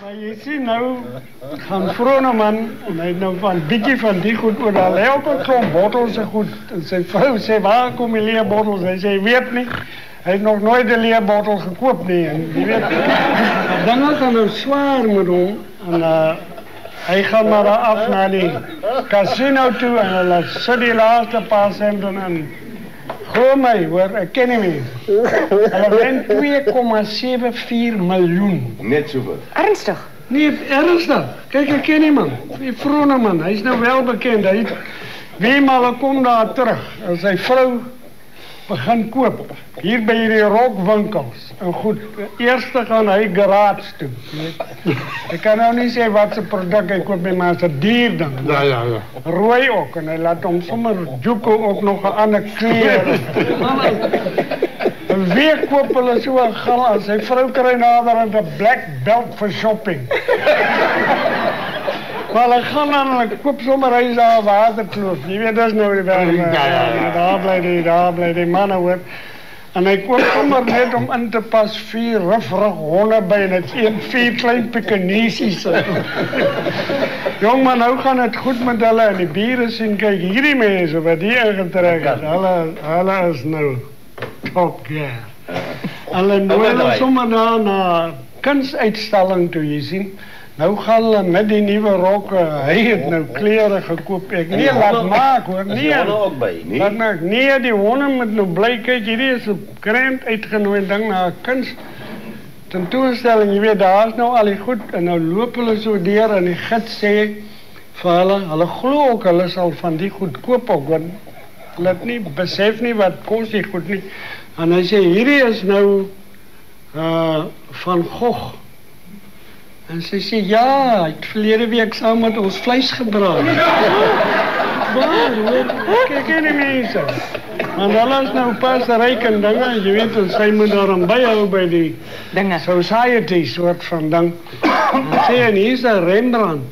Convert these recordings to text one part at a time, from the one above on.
Maar jy sien nou, gaan Vroneman, en hy het nou van bietjie van die goed oor, al hy ook 'n klomp bottels se goed, en sy vrou sê, waar kom die leerbottels? Hy sê, weet nie, hy het nog nooit 'n leerbottel gekoop nie, en jy weet, dinge gaan nou swaar met hom, en hy gaan maar af na die casino toe, en hulle sit die laaste paar centen in. Glo my, hoor, ek ken hom nie. Hulle wen 2,74 miljoen. Net soveel. Ernstig? Nee, ernstig. Kijk, ek ken die man. Die Vroneman, hy is nou wel bekend. Hy wie maar kom daar terug. En sy vrou begin koop. Hier by die rokwinkels. En goed, eerste gaan hy garage toe. Ek kan nou nie sê wat se produk hy koop nie, maar 'n dier ding. Ja. Rooi ook, en hy laat hom sommer Juko ook nog 'n ander kleur. En weer koop hulle so 'n gal aan. Sy vrou kry naderhand 'n black belt vir shopping. Maar hulle gaan dan, hulle koop sommer huis daar Waterkloof. Jy weet, dis nou die weg. Daar bly die manne hoor. En hy koop sommer net om in te pas 4 rifrig honde by en het 4 klein Pekinesies. Jong man, nou gaan het goed met hulle en die bure sien, kyk, hierdie mense wat hier ingetrek het, hulle is nou top gear. Hulle nooi sommer daar na kunstuitstalling toe, jy sien. Nou gaan hulle met die nuwe rokke, hy het nou klere gekoop, ek nie laat maak hoor, nie. Is honde ook by, nie? Laat maak, nee, die honde moet nou bly, kyk, hierdie is 'n krant uitgenooi ding na 'n kunst tentoonstelling, jy weet, daar is nou al die goed, en nou loop hulle so deur, en die gids sê vir hulle glo ook, hulle sal van die goed koop ook, want hulle het nie, besef nie wat kos die goed nie, en hy sê, hierdie is nou van Gogh. En sy sê, ja, hy het verlede week saam met ons vleis gebraai. Waar, hoor, kyk in die mense. Want hulle is nou pas ryk en dinge, jy weet, en sy moet daarom byhou by die society soort van ding. En sê, en hier is 'n Rembrandt.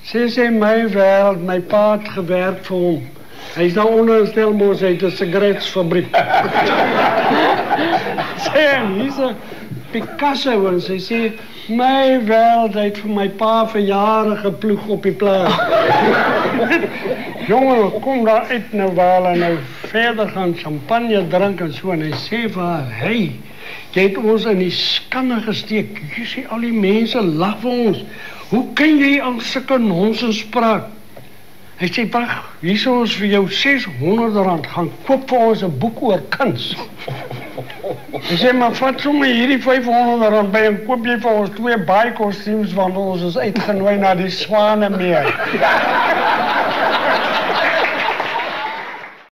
Sê, my wêreld, my pa het gewerk vir hom. Hy is nou onder 'n Stellenbosch, hy het 'n sigaretsfabriek. Sê, en hier is 'n Picasso, en sy sê, my wêreld het vir my pa vir jare geploeg op die plaas. Jongen, kom daar uit nou waar hulle nou verder gaan champagne drink en so, en hy sê vir haar, hey, jy het ons in die skande gesteek, jy sê al die mense lag vir ons, hoe kan jy al sulke nonsens praat? Hy sê, wag, hier sal ons vir jou R600 gaan koop vir ons 'n boek oor kuns. Hy sê, maar vat sommer hierdie R500 by en koop jy vir ons 2 baie kostuums, want ons is uitgenooi na die Swanemeer.